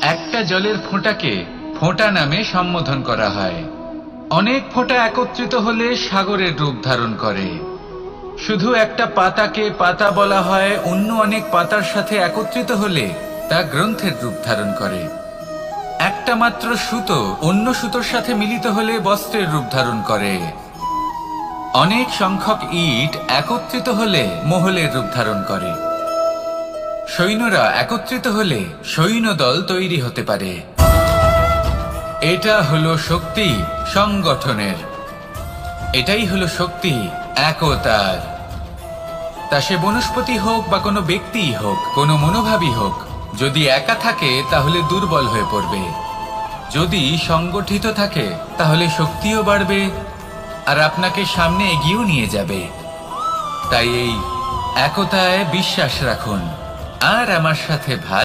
একটা জলের ফোঁটাকে ফোঁটা নামে সম্বোধন করা হয়। অনেক ফোঁটা একত্রিত হলে সাগরের রূপ ধারণ করে। শুধু একটা পাতাকে পাতা বলা হয়, অন্য অনেক পাতার সাথে একত্রিত হলে তা গ্রন্থের রূপ ধারণ করে। একটা মাত্র সুতো অন্য সুতোর সাথে মিলিত হলে বস্ত্রের রূপ ধারণ করে। অনেক সংখ্যক ইট একত্রিত হলে মহলের রূপ ধারণ করে। সৈন্যরা একত্রিত হলে সৈন্যদল তৈরি হতে পারে। এটা হলো শক্তি সংগঠনের, এটাই হলো শক্তি একতার। তা সে বনস্পতি হোক বা কোনো ব্যক্তিই হোক, কোনো মনোভাবই হোক, যদি একা থাকে তাহলে দুর্বল হয়ে পড়বে। যদি সংগঠিত থাকে তাহলে শক্তিও বাড়বে আর আপনাকে সামনে এগিয়েও নিয়ে যাবে। তাই এই একতায় বিশ্বাস রাখুন আর আমার সাথে ভাই